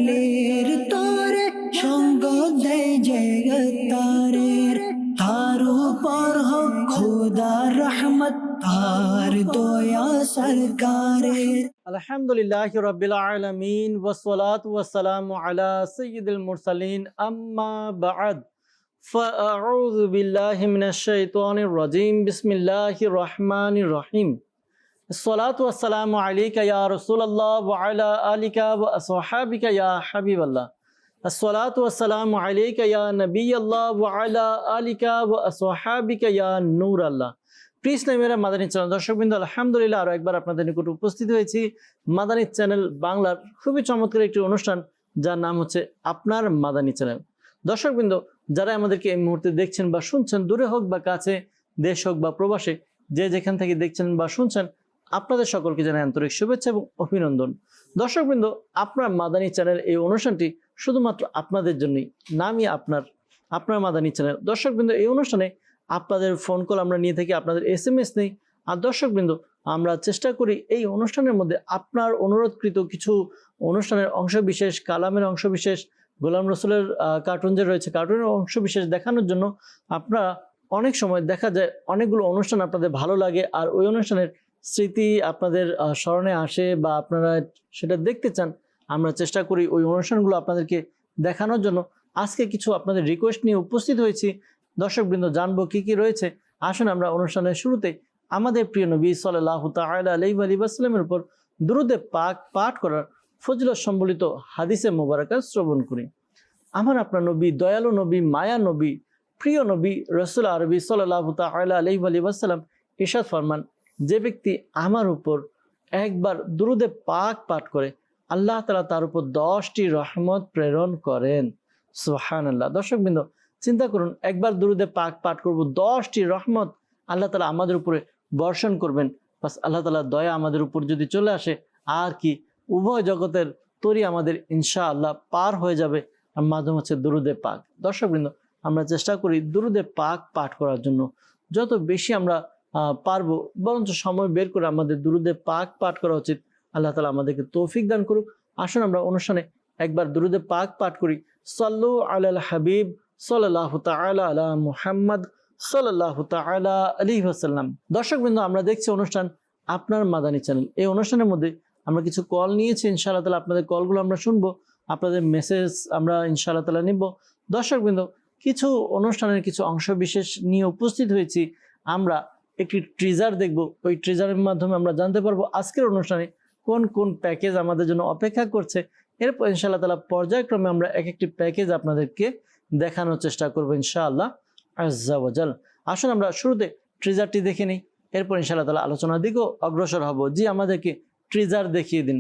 লের তোরে সঙ্গ দেয় যে তারের, তার উপর হোক খোদার রহমত, তার দয়া সরকারের। আলহামদুলিল্লাহি রাব্বিল আলামিন ওয়াসসালাতু ওয়াসসালামু আলা সাইয়্যিদিল মুরসালিন আম্মা বা'দ ফাআউযু বিল্লাহি মিনাশ শাইতানির রাজীম বিসমিল্লাহির রহমানির রহিম। আসসালাতু ওয়াসসালামু আলাইকা ইয়া রাসূলুল্লাহ ওয়া আলা আলিকা ওয়া আসহাবিকা ইয়া হাবিবাল্লাহ। আসসালাতু ওয়াসসালামু আলাইকা ইয়া নবিয়াল্লাহ ওয়া আলা আলিকা ওয়া আসহাবিকা ইয়া নূরাল্লাহ। প্রিয় ইসলামের মাদানী চ্যানেল দর্শকবৃন্দ, আলহামদুলিল্লাহ আরো একবার আপনাদের নিকট উপস্থিত হয়েছি মাদানী চ্যানেল বাংলার খুবই চমৎকার একটি অনুষ্ঠান, যার নাম হচ্ছে আপনার মাদানী চ্যানেল। দর্শকবৃন্দ, যারা আমাদেরকে এই মুহূর্তে দেখছেন বা শুনছেন, দূরে হোক বা কাছে, দেশ হোক বা প্রবাসে, যে যেখান থেকে দেখছেন বা শুনছেন, আপনাদের সকলকে জানাই আন্তরিক শুভেচ্ছা এবং অভিনন্দন। দর্শকবৃন্দ, আপনার মাদানী চ্যানেল এই অনুষ্ঠানটি শুধুমাত্র আপনাদের জন্যই, নামই আপনার মাদানী চ্যানেল। দর্শকবৃন্দ, এই অনুষ্ঠানে আপনাদের ফোন কল আমরা নিয়ে থাকি, আপনাদের SMS নেই। আর দর্শকবৃন্দ, আমরা চেষ্টা করি এই অনুষ্ঠানের মধ্যে আপনার অনুরোধকৃত কিছু অনুষ্ঠানের অংশবিশেষ, কালামের অংশবিশেষ, গোলাম রসুলের কার্টুন যে রয়েছে, কার্টুনের অংশবিশেষ দেখানোর জন্য। আপনারা অনেক সময় দেখা যায় অনেকগুলো অনুষ্ঠান আপনাদের ভালো লাগে, আর ওই অনুষ্ঠানের স্মৃতি আপনাদের স্মরণে আসে বা আপনারা সেটা দেখতে চান। আমরা চেষ্টা করি ওই অনুষ্ঠানগুলো আপনাদেরকে দেখানোর জন্য। আজকে কিছু আপনাদের রিকোয়েস্ট নিয়ে উপস্থিত হয়েছি। দর্শকবৃন্দ, জানবো কি কি রয়েছে। আসুন আমরা অনুষ্ঠানের শুরুতে আমাদের প্রিয় নবী সাল্লাল্লাহু তাআলা আলাইহি ওয়াসাল্লামের উপর দুরূদে পাক পাঠ করার ফজিলত সম্বলিত হাদিসে মোবারকা শ্রবণ করি। আমার আপনার নবী, দয়ালু নবী, মায়া নবী, প্রিয় নবী রাসূল আরবি সাল্লাল্লাহু তাআলা আলাইহি ওয়াসাল্লাম ইরশাদ ফরমান, যে ব্যক্তি আমার উপর একবার দুরূদে পাক পাঠ করে, আল্লাহ তাআলা তার উপর 10টি রহমত প্রেরণ করেন। সুবহানাল্লাহ। দর্শকবৃন্দ, চিন্তা করুন, একবার দুরূদে পাক পাঠ করব, 10টি রহমত আল্লাহ তাআলা আমাদের উপরে বর্ষণ করবেন। বাস আল্লাহ তাআলার দয়া আমাদের উপর যদি চলে আসে, আর কি উভয় জগতের তরি আমাদের ইনশাআল্লাহ পার হয়ে যাবে। আর মাধ্যম হচ্ছে দুরূদে পাক। দর্শকবৃন্দ, আমরা চেষ্টা করি দুরূদে পাক পাঠ করার জন্য, যত বেশি আমরা পারবো, বরঞ্চ সময় বের করে আমাদের দুরূদে পাক পাঠ করা উচিত। আল্লাহ তাআলা আমাদেরকে তৌফিক দান করুক। আসুন আমরা অনুষ্ঠানে একবার দুরূদে পাক পাঠ করি। সাল্লু আলাল হাবিব সাল্লাল্লাহু তাআলা আলা মুহাম্মদ সাল্লাল্লাহু তাআলা আলাইহি ওয়াসাল্লাম। দর্শকবৃন্দ, আমরা দেখছি অনুষ্ঠান আপনার মাদানী চ্যানেল। এই অনুষ্ঠানের মধ্যে আমরা কিছু কল নিয়েছি, ইনশাআল্লাহ তাআলা আপনাদের কলগুলো আমরা শুনবো, আপনাদের মেসেজ আমরা ইনশাআল্লাহ তাআলা নিব। দর্শকবৃন্দ, কিছু অনুষ্ঠানের কিছু অংশ বিশেষ নিয়ে উপস্থিত হয়েছি। আমরা একটি ট্রিজার দেখব। ওই ট্রিজারের মাধ্যমে আমরা জানতে পারবো আজকের অনুষ্ঠানে কোন কোন প্যাকেজ আমাদের জন্য অপেক্ষা করছে। এরপর ইনশাআল্লাহ তাআলা পর্যায়ক্রমে আমরা এক একটি প্যাকেজ আপনাদেরকে দেখানোর চেষ্টা করবো ইনশাআল্লাহ আজ্জা ওয়া জাল। আসুন আমরা শুরুতে ট্রিজারটি দেখে নিই, এরপর ইনশাআল্লাহ তাআলা আলোচনার দিকেও অগ্রসর হব। জি, আমাদেরকে ট্রিজার দেখিয়ে দিন।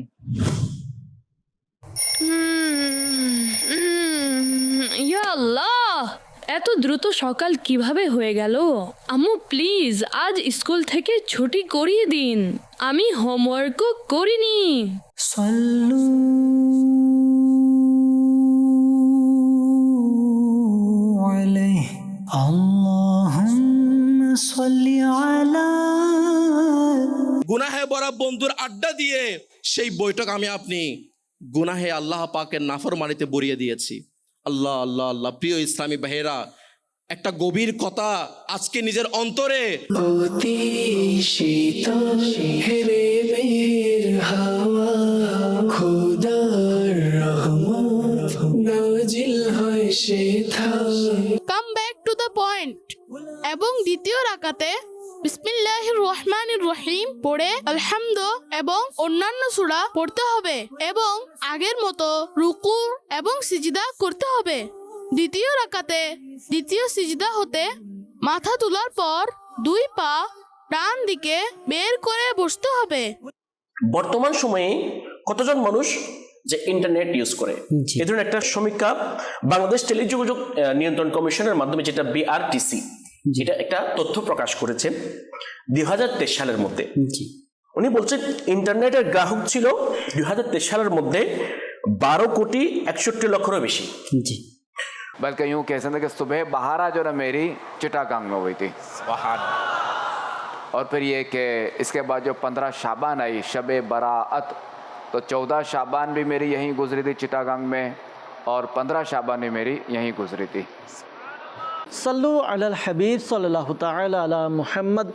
ইয়া আল্লাহ, এত দ্রুত সকাল কিভাবে হয়ে গেল? আম্মু প্লিজ আজ স্কুল থেকে ছুটি করিয়ে দিন, আমি হোমওয়ার্কও করিনি। সাল্লু আলাইহি আল্লাহুম্মা সাল্লি আলা। গুনাহে ভরা বন্ধুর আড্ডা দিয়ে সেই বৈঠক আমি আপনি গুনাহে আল্লাহ পাকের নাফরমানিতে বরিয়ে দিয়েছি। আল্লাহ আল্লাহ আল্লাহ। প্রিয় ইসলামী ভাইয়েরা, একটা গভীর কথা আজকে নিজের অন্তরে অতি শীতল হেরে মেহের হাওয়া, খোদার রহমত নাজিল হয় সেথা। Come back to the point. এবং দ্বিতীয় রাকাতে বিসমিল্লাহির রহমানির রহিম পড়ে আলহামদ এবং অন্যান্য সূরা পড়তে হবে এবং আগের মতো রুকু এবং সিজদা করতে হবে। দ্বিতীয় রাকাতে দ্বিতীয় সিজদা হতে মাথা তোলার পর 2 পা ডান দিকে বের করে বসতে হবে। বর্তমান সময়ে কতজন মানুষ যে ইন্টারনেট ইউজ করে, এই ধরনের একটা সমীক্ষা বাংলাদেশ টেলিযোগাযোগ নিয়ন্ত্রণ কমিশনের মাধ্যমে, যেটা BRTC, যেটা একটা তথ্য প্রকাশ করেছে 2023 সালের মধ্যে। উনি বলছেন ইন্টারনেটের গ্রাহক ছিল 2023 সালের মধ্যে 12,61,00,000 বেশি। बल्कि यूं कह सकते कि सुबह बहारा जो ना मेरी चिटागांग में हुई थी, और फिर ये कि इसके बाद जो 15 शाबान आई, शब बराअत, तो 14 शाबान भी मेरी यहीं गुजरी थी चिटागांग में, और 15 शाबान भी मेरी यहीं गुजरी थी। সাল্লু আলাল হাবিব সাল্লাল্লাহু তাআলা আলা মুহাম্মদ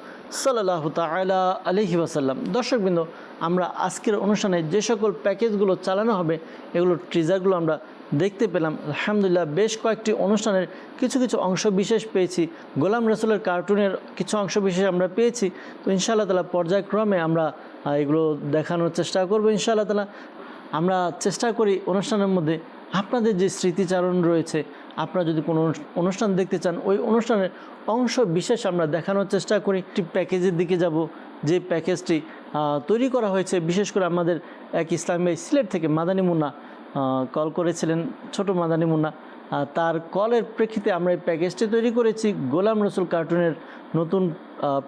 সাল্লাল্লাহু তাআলা আলাইহি ওয়াসাল্লাম। দর্শকবৃন্দ, আমরা আজকের অনুষ্ঠানে যে সকল প্যাকেজগুলো চালানো হবে এগুলোর ট্রিজারগুলো আমরা দেখতে পেলাম। আলহামদুলিল্লাহ, বেশ কয়েকটি অনুষ্ঠানের কিছু কিছু অংশ বিশেষ পেয়েছি, গোলাম রসুলের কার্টুনের কিছু অংশ বিশেষ আমরা পেয়েছি। তো ইনশাআল্লাহ তাআলা পর্যায়ক্রমে আমরা এগুলো দেখানোর চেষ্টা করব ইনশাআল্লাহ তাআলা। আমরা চেষ্টা করি অনুষ্ঠানের মধ্যে আপনাদের যে স্মৃতিচারণ রয়েছে, আপনারা যদি কোনো অনুষ্ঠান দেখতে চান ওই অনুষ্ঠানের অংশ বিশেষ আমরা দেখানোর চেষ্টা করি। একটি প্যাকেজের দিকে যাব, যে প্যাকেজটি তৈরি করা হয়েছে বিশেষ করে আমাদের এক ইসলামী সিলেট থেকে মাদানী মুন্না কল করেছিলেন, ছোট মাদানী মুন্না। তার কলের প্রেক্ষিতে আমরা এই প্যাকেজটি তৈরি করেছি। গোলাম রসুল কার্টুনের নতুন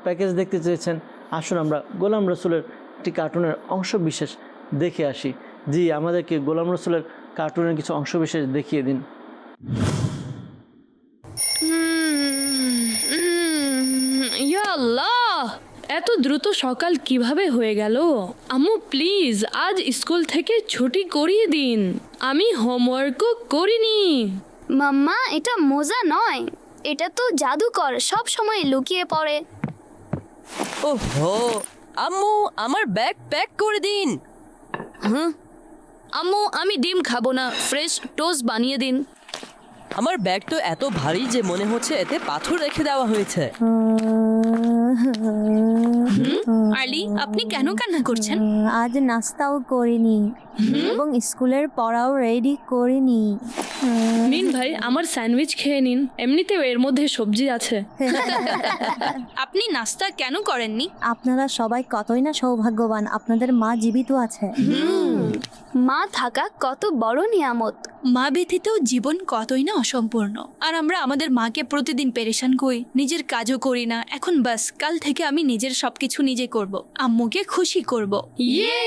প্যাকেজ দেখতে চেয়েছেন, আসুন আমরা গোলাম রসুলের একটি কার্টুনের অংশ বিশেষ দেখে আসি। জি, আমাদেরকে গোলাম রসুলের কার্টুনের কিছু অংশ বিশেষ দেখিয়ে দিন। ইয়া আল্লাহ, এত দ্রুত সকাল কিভাবে হয়ে গেল? আম্মু প্লিজ আজ স্কুল থেকে ছুটি করিয়ে দিন, আমি হোমওয়ার্কও করিনি। মাম্মা, এটা মজা নয়, এটা তো জাদুকর, সব সময় লুকিয়ে পড়ে। ওহো আম্মু, আমার ব্যাগ প্যাক করে দিন। আম্মু, আমি ডিম খাবো না, ফ্রেশ টোস্ট বানিয়ে দিন। আমার ব্যাগ তো এত ভারী যে মনে হচ্ছে এতে পাথর রেখে দেওয়া হয়েছে। আলি, আপনি কেন কান্না করছেন? আজ নাস্তাও করিনি এবং স্কুলের পড়াও রেডি করিনি। নিন ভাই, আমার স্যান্ডউইচ খেয়ে নিন, এমনিতেও এর মধ্যে সবজি আছে। আপনি নাস্তা কেন করেননি? আপনারা সবাই কতই না সৌভাগ্যবান, আপনাদের মা জীবিত আছে। মা থাকা কত বড় নিয়ামত। মা ব্যতীত জীবন কতই না অসম্পূর্ণ। আর আমরা আমাদের মাকে প্রতিদিন পেরেশান করি, নিজের কাজও করি না। এখন বাস কাল থেকে আমি নিজের সবকিছু নিজে করব, আম্মুকে খুশি করব। ইয়ে!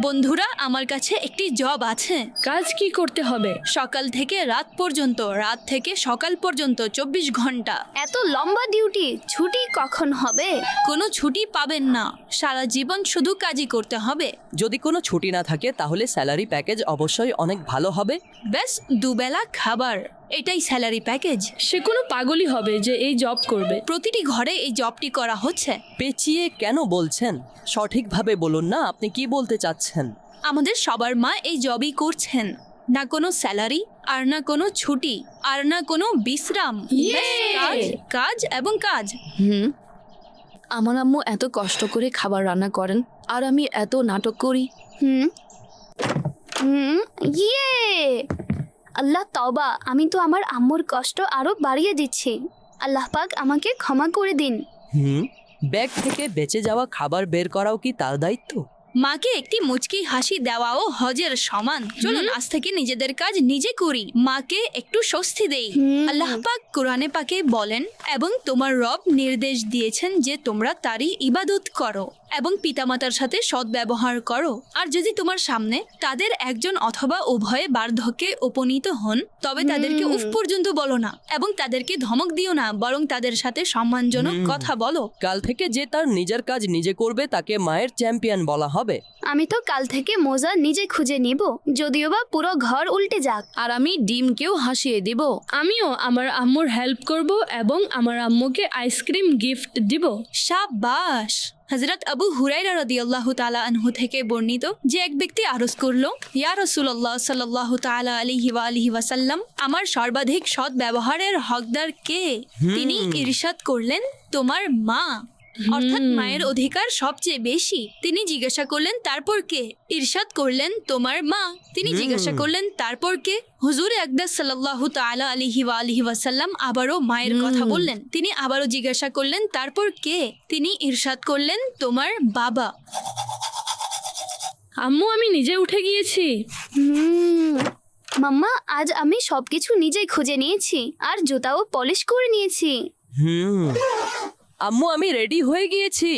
বন্ধুরা, আমার কাছে একটি জব আছে। কাজ কি করতে হবে? সকাল থেকে রাত পর্যন্ত, রাত থেকে সকাল পর্যন্ত 24 ঘন্টা। এত লম্বা ডিউটি, ছুটি কখন হবে? কোনো ছুটি পাবেন না, সারা জীবন শুধু কাজই করতে হবে। যদি কোনো ছুটি না থাকে তাহলে স্যালারি প্যাকেজ অবশ্যই অনেক ভালো হবে। ব্যাস দুবেলা খাবার, এটাই স্যালারি প্যাকেজ। সে কোনো পাগলই হবে যে এই জব করবে। প্রতিটি ঘরে এই জবটি করা হচ্ছে। পেঁচিয়ে কেন বলছেন? সঠিকভাবে বলুন না, আপনি কি বলতে চাচ্ছেন? আমাদের সবার মা এই জবই করছেন। না কোনো স্যালারি, আর না কোনো ছুটি, আর না কোনো বিশ্রাম। ব্যাস কাজ, কাজ এবং কাজ। আমার আম্মু এত কষ্ট করে খাবার রান্না করেন আর আমি এত নাটক করি। ইয়ে আল্লাহ তওবা, আমি তো আমার আম্মুর কষ্ট আরো বাড়িয়ে দিচ্ছি। আল্লাহ পাক আমাকে ক্ষমা করে দিন। ব্যাগ থেকে বেঁচে যাওয়া খাবার বের করাও কি তার দায়িত্ব? মাকে একটি মুচকি হাসি দেওয়াও হজের সমান। চলুন আজ থেকে নিজেদের কাজ নিজে করি, মাকে একটু স্বস্তি দেই। আল্লাহ পাক কোরআনে পাকে বলেন, এবং তোমার রব নির্দেশ দিয়েছেন যে তোমরা তারই ইবাদত করো এবং পিতামাতার সাথে সদ্ব্যবহার করো। আর যদি তোমার সামনে তাদের একজন অথবা উভয়ে বার্ধক্যে উপনীত হন, তবে তাদেরকে উফ পর্যন্ত বলো না এবং তাদেরকে ধমক দিও না, বরং তাদের সাথে সম্মানজনক কথা বলো। কাল থেকে যে তার নিজের কাজ নিজে করবে তাকে মায়ের চ্যাম্পিয়ন বলা হবে। আমি তো কাল থেকে মোজা নিজে খুঁজে নিব, যদিও বা পুরো ঘর উল্টে যাক। আর আমি ডিমকেও হাসিয়ে দিব। আমিও আমার আম্মুর হেল্প করব এবং আমার আম্মুকে আইসক্রিম গিফট দিব। শাবাশ। হযরত আবু হুরায়রা রাদিয়াল্লাহু তাআলা আনহু থেকে বর্ণিত যে এক ব্যক্তি আরজ করলো, ইয়া রাসূলুল্লাহ সাল্লাল্লাহু তাআলা আলাইহি ওয়া আলিহি ওয়াসাল্লাম, আমার সর্বাধিক সৎ ব্যবহারের হকদার কে? তিনি ইরশাদ করলেন, তোমার মা, অর্থাৎ মায়ের অধিকার সবচেয়ে বেশি। তিনি জিজ্ঞাসা করলেন, তারপর কে? ইরশাদ করলেন, তোমার মা। তিনি জিজ্ঞাসা করলেন, তারপর কে? হুজুর আকদাস সাল্লাল্লাহু তাআলা আলাইহি ওয়া আলিহি ওয়াসাল্লাম আবারও মায়ের কথা বললেন। তিনি আবারও জিজ্ঞাসা করলেন, তারপর কে? তিনি ইরশাদ করলেন, তোমার বাবা। আম্মু, আমি নিজে উঠে গিয়েছি। মাম্মা, আজ আমি সবকিছু নিজেই খুঁজে নিয়েছি আর জুতাও পলিশ করে নিয়েছি। আম্মু, আমি রেডি হয়ে গিয়েছি।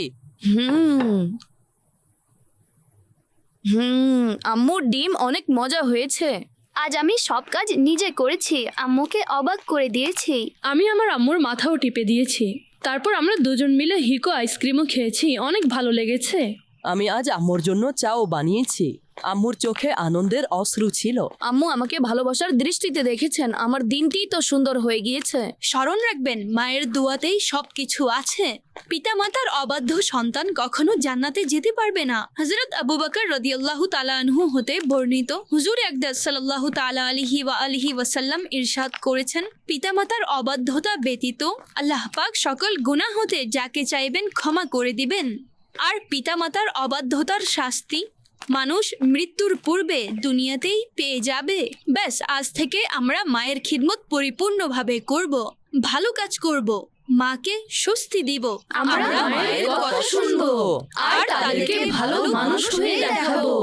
আম্মুর ডিম অনেক মজা হয়েছে। আজ আমি সব কাজ নিজে করেছি, আম্মুকে অবাক করে দিয়েছি। আমি আমার আম্মুর মাথাও টিপে দিয়েছি। তারপর আমরা দুজন মিলে হিকো আইসক্রিমও খেয়েছি, অনেক ভালো লেগেছে। আমি আজ আম্মুর জন্য চাও বানিয়েছি। আম্মুর চোখে আনন্দের অশ্রু ছিল। আম্মু আমাকে ভালোবাসার দৃষ্টিতে দেখেছেন, আমার দিনটি তো সুন্দর হয়ে গিয়েছে। স্মরণ রাখবেন, মায়ের দোয়াতেই সবকিছু আছে। পিতামাতার অবাধ্য সন্তান কখনো জান্নাতে যেতে পারবে না। হযরত আবু বকর রাদিয়াল্লাহু তাআলা আনহু হতে বর্ণিত, হুজুর আকদাস সাল্লাল্লাহু তাআলা আলাইহি ওয়াসাল্লাম ইরশাদ করেছেন, পিতামাতার অবাধ্যতা ব্যতীত আল্লাহ পাক সকল গুনাহ হতে যাকে চাইবেন ক্ষমা করে দিবেন। আর পিতামাতার অবাধ্যতার শাস্তি মানুষ মৃত্যুর পূর্বে দুনিয়াতেই পেয়ে যাবে। ব্যাস, আজ থেকে আমরা মায়ের খিদমত পরিপূর্ণভাবে করব, ভালো কাজ করব, মাকে স্বস্তি দিব, আমরা মায়ের কথা শুনবো আর তাদেরকে ভালো মানুষ হয়ে দেখাবো।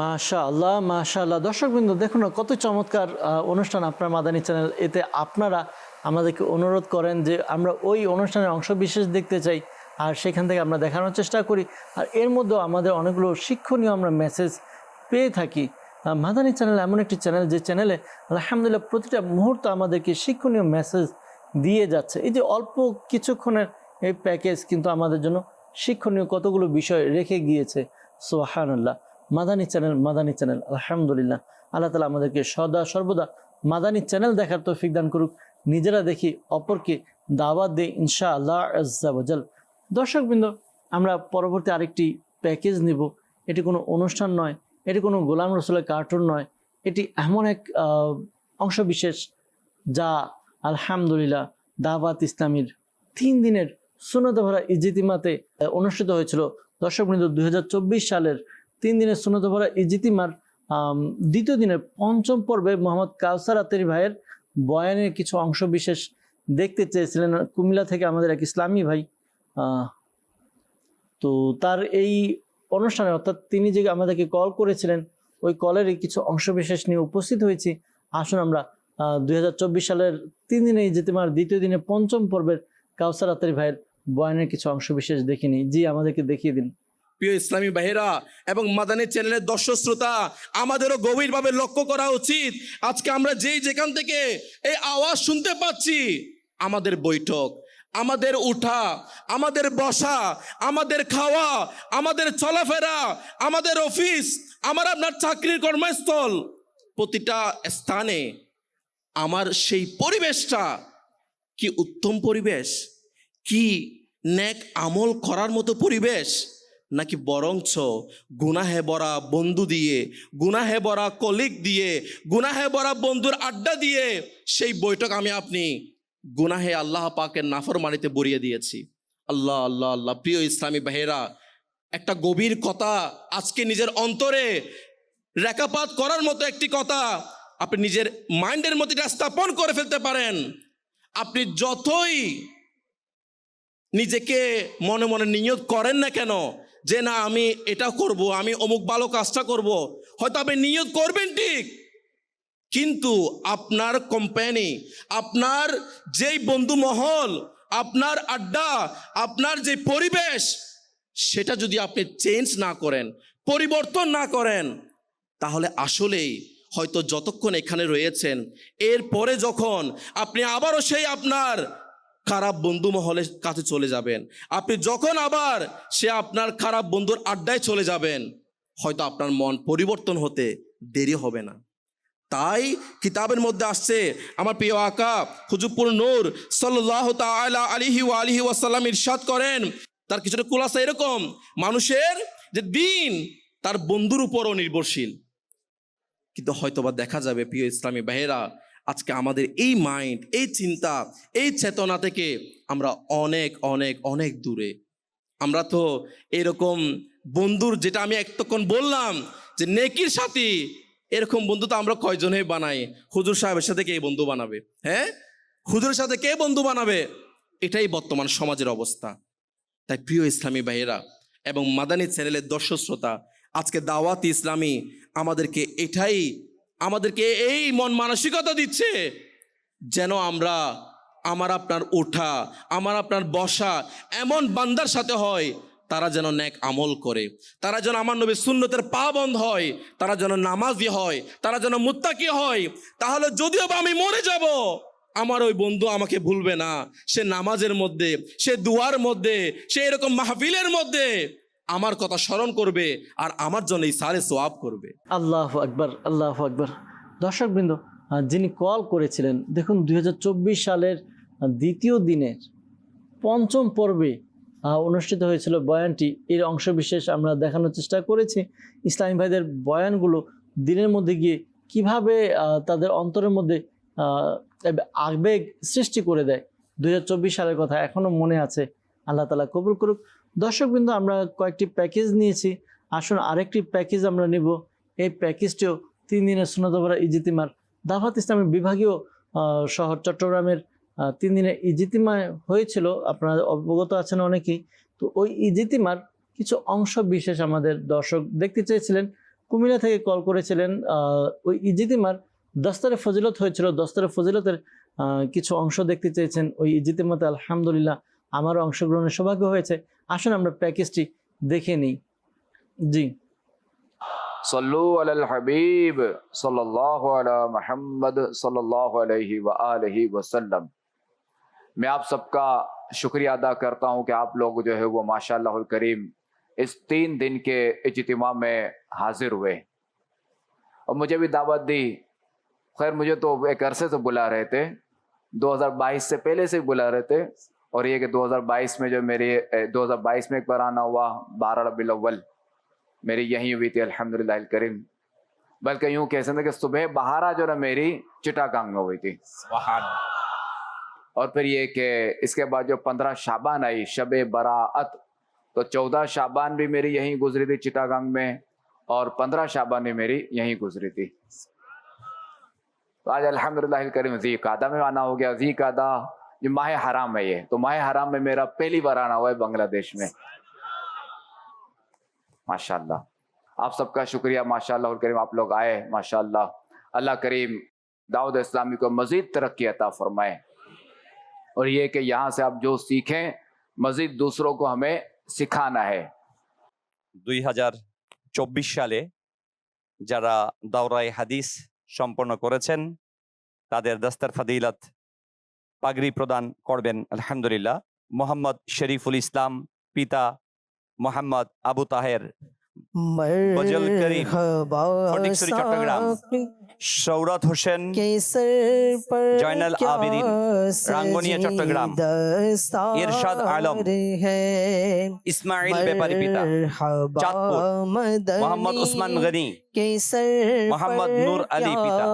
মাশাআল্লাহ, মাশাআল্লাহ। দর্শকবৃন্দ, দেখুন না কত চমৎকার অনুষ্ঠান আপনার মাদানী চ্যানেল। এতে আপনারা আমাদেরকে অনুরোধ করেন যে আমরা ওই অনুষ্ঠানের অংশ বিশেষ দেখতে চাই, আর সেখান থেকে আমরা দেখানোর চেষ্টা করি। আর এর মধ্যেও আমাদের অনেকগুলো শিক্ষণীয় আমরা মেসেজ পেয়ে থাকি। মাদানী চ্যানেল এমন একটি চ্যানেল যে চ্যানেলে আলহামদুলিল্লাহ প্রতিটা মুহূর্ত আমাদেরকে শিক্ষণীয় মেসেজ দিয়ে যাচ্ছে। এই যে অল্প কিছুক্ষণের এই প্যাকেজ কিন্তু আমাদের জন্য শিক্ষণীয় কতগুলো বিষয় রেখে গিয়েছে। সুবহানাল্লাহ। মাদানী চ্যানেল আলহামদুলিল্লাহ। আল্লাহ তাআলা আমাদেরকে সদা সর্বদা মাদানী চ্যানেল দেখার তৌফিক দান করুক, নিজেরা দেখি অপরকে দাওয়াত দেই ইনশাআল্লাহ আজ্জা ওয়াজাল। দর্শকবৃন্দ, আমরা পরবর্তী আরেকটি প্যাকেজ নিব। এটি কোনো অনুষ্ঠান নয়, এটি কোনো গোলাম রসুলের কার্টুন নয়, এটি এমন এক অংশবিশেষ যা আলহামদুলিল্লাহ দাওয়াত ইসলামীর 3 দিনের সুন্নতে ভরা ইজতিমাতে অনুষ্ঠিত হয়েছিল। দর্শকবৃন্দ, 2024 সালের 3 দিনের সুন্নতে ভরা ইজতিমার দ্বিতীয় দিনের 5ম পর্বে মোহাম্মদ কাউসার আতেরি ভাইয়ের বয়ানের কিছু অংশবিশেষ দেখতে চেয়েছিলেন কুমিল্লা থেকে আমাদের এক ইসলামী ভাই। তো তার এই অনুষ্ঠানে, অর্থাৎ তিনি যে আমাদেরকে কল করেছিলেন, ওই কলের কিছু অংশবিশেষ নিয়ে উপস্থিত হয়েছি। আসুন আমরা 2024 সালের 3 দিনে ইজতিমার দ্বিতীয় দিনে 5ম পর্বের কাউসার আতেরি ভাইয়ের বয়ানের কিছু অংশবিশেষ দেখে নিই। জি, আমাদেরকে দেখিয়ে দিন। প্রিয় ইসলামী ভাইয়েরা এবং মাদানী চ্যানেলের দর্শক শ্রোতা, আমাদেরও গভীরভাবে লক্ষ্য করা উচিত। আজকে আমরা যেখান থেকে এই আওয়াজ শুনতে পাচ্ছি, আমাদের বৈঠক, আমাদের উঠা, আমাদের বসা, আমাদের খাওয়া, আমাদের চলাফেরা, আমাদের অফিস, আমার আপনার চাকরির কর্মস্থল, প্রতিটা স্থানে আমার সেই পরিবেশটা কি উত্তম পরিবেশ, কি নেক আমল করার মতো পরিবেশ, নাকি বরঞ্চ গুনাহে ভরা বন্ধু দিয়ে, গুনাহে ভরা কলিগ দিয়ে, গুনাহে ভরা বন্ধুর আড্ডা দিয়ে সেই বৈঠক আমি আপনি গুনাহে আল্লাহ পাকের নাফরমানিতে বরিয়ে দিয়েছি। আল্লাহ আল্লাহ আল্লাহ। প্রিয় ইসলামী ভাইয়েরা, একটা গভীর কথা আজকে নিজের অন্তরে রেখাপাত করার মতো একটি কথা আপনি নিজের মাইন্ডের মধ্যে স্থাপন করে ফেলতে পারেন। আপনি যতই নিজেকে মনে মনে নিয়ত করেন না কেন যে না আমি এটা করব, আমি অমুক ভালো কাজটা করব, হয়তো আপনি নিয়ত করবেন ঠিক, কিন্তু আপনার কোম্পানি, আপনার যেই বন্ধু মহল, আপনার আড্ডা, আপনার যে পরিবেশ, সেটা যদি আপনি চেঞ্জ না করেন, পরিবর্তন না করেন, তাহলে আসলেই হয়তো যতক্ষণ এখানে রয়েছেন, এরপরে যখন আপনি আবারও সেই আপনার খারাপ বন্ধু মহলের কাছে চলে যাবেন, আপনি যখন আবার সে আপনার খারাপ বন্ধুর আড্ডায় চলে যাবেন, হয়তো আপনার মন পরিবর্তন হতে দেরি হবে না। তাই কিতাবের মধ্যে আসছে, আমার প্রিয় আকা হুজুরপুর নূর সাল্লাল্লাহু তাআলা আলাইহি ওয়া আলিহি ওয়াসাল্লাম ইরশাদ করেন, তার কিছুটা খুলাসা এরকম, মানুষের যে দিন তার বন্ধুর উপরও নির্ভরশীল। কিন্তু হয়তোবা দেখা যাবে প্রিয় ইসলামী ভাইয়েরা, আজকে আমাদের এই মাইন্ড, এই চিন্তা, এই চেতনা থেকে আমরা অনেক অনেক অনেক দূরে। আমরা তো এরকম বন্ধুর, যেটা আমি একটক্ষণ বললাম যে নেকির সাথী, এরকম বন্ধু তো আমরা কয়জনে বানাই? হুজুর সাহেবের সাথে কে বন্ধু বানাবে? হ্যাঁ, হুজুরের সাথে কে বন্ধু বানাবে? এটাই বর্তমান সমাজের অবস্থা। তাই প্রিয় ইসলামী ভাইয়েরা এবং মাদানী চ্যানেলের দর্শক শ্রোতা, আজকে দাওয়াত ইসলামী আমাদেরকে এই মন মানসিকতা দিচ্ছে যেন আমরা, আমার আপনার ওঠা, আমার আপনার বসা এমন বান্দার সাথে হয়, তারা যেন নেক আমল করে, তারা যেন আমার নবীর সুন্নতের পাবন্দ হয়, তারা যেন নামাজি হয়, তারা যেন মুত্তাকি হয়। তাহলে যদিও বা আমি মরে যাব, আমার ওই বন্ধু আমাকে ভুলবে না। সে নামাজের মধ্যে, সে দুয়ার মধ্যে, সে এরকম মাহফিলের মধ্যে আমার কথা স্মরণ করবে আর আমার জন্য ইসারে সোয়াব করবে। আল্লাহু আকবার, আল্লাহু আকবার। দর্শকবৃন্দ, যিনি কল করেছিলেন, দেখুন 2024 সালের দ্বিতীয় দিনের পঞ্চম পর্বে অনুষ্ঠিত হয়েছিল বয়ানটি। এর অংশবিশেষ আমরা দেখানোর চেষ্টা করেছি। ইসলামী ভাইদের বয়ানগুলো দিনের মধ্যে গিয়ে কিভাবে তাদের অন্তরের মধ্যে আবেগ সৃষ্টি করে দেয়। 2024 সালের কথা এখনও মনে আছে। আল্লাহ তাআলা কবুল করুক। দর্শকবৃন্দ, আমরা কয়েকটি প্যাকেজ নিয়েছি, আসুন আরেকটি প্যাকেজ আমরা নিব। এই প্যাকেজটিও 3 দিনের সুন্নাত ওয়ারা ইজতিমার দাওয়াত ইসলামের বিভাগীয় শহর চট্টগ্রামের 3 দিনের ইজতিমা হয়েছিল, আপনারা অবগত আছেন অনেকেই। তো ওই ইজতিমার কিছু অংশ বিশেষ আমাদের দর্শক দেখতে চেয়েছিলেন, কুমিল্লা থেকে কল করেছিলেন। ওই ইজতিমার দস্তরে ফজিলত হয়েছিল, দস্তরে ফজিলতের কিছু অংশ দেখতে চেয়েছেন। ওই ইজতিমাতে আলহামদুলিল্লাহ আমারও অংশগ্রহণের সৌভাগ্য হয়েছে। আসুন আমরা প্যাকেজটি দেখে নিই। জি, सल्लु अलल हबीब सल्लल्लाहु अला मुहम्मद सल्लल्लाहु अलैहि व आलिहि वसल्लम। मैं आप सबका शुक्रिया अदा करता हूं कि आप लोग जो है वो माशाअल्लाहुल करीम इस 3 दिन के इज्तिमा में हाजिर हुए और मुझे भी दावत दी। खैर, मुझे तो एक अरसे से बुला रहे थे, 2022 से पहले से बुला रहे थे। और ये कि 2022 में जो मेरी 2022 में एक बार आना हुआ, 12 रबीउल अव्वल मेरी यहीं हुई थी अल्हम्दुलिल्लाह करीम। बल्कि यूं कह सकते कि सुबह बहारा जो ना मेरी चिटागांग में हुई थी। और फिर ये कि इसके बाद जो 15 शाबान आई, शबे बराअत, तो 14 शाबान भी मेरी यहीं गुजरी थी चिटागांग में, और 15 शाबान भी मेरी यहीं गुजरी थी। तो आज अल्हम्दुलिल्लाह करीम ज़ी कादा में आना हो गया। ज़ी कादा जो माह हराम है, ये तो माह हराम में मेरा पहली बार आना हुआ है बांग्लादेश में। माशाल्लाह, आप सबका शुक्रिया। माशाल्लाह करीम आप लोग आए, माशाल्लाह। अल्लाह करीम दाऊद इस्लामी को मजीद तरक्की अता फरमाए, और ये कि यहाँ से आप जो सीखें मजीद दूसरों को हमें सिखाना है। 2024 সালে যারা দাওরায়ে হাদিস সম্পন্ন করেছেন তাদের দস্তর ফজিলত পাগড়ি প্রদান করবেন আলহামদুলিল্লাহ মোহাম্মদ শরীফুল ইসলাম, পিতা মোহাম্মদ আবু তাহের, বজল করিম, ফটিকছড়ি চট্টগ্রাম, সৌরত হোসেন, জয়নাল আবেদিন, রাঙ্গুনিয়া চট্টগ্রাম, ইরশাদ আলম, ইসমাইল ব্যাপারী পিতা, চাঁদপুর, মোহাম্মদ উসমান গনি, মোহাম্মদ নূর আলী পিতা,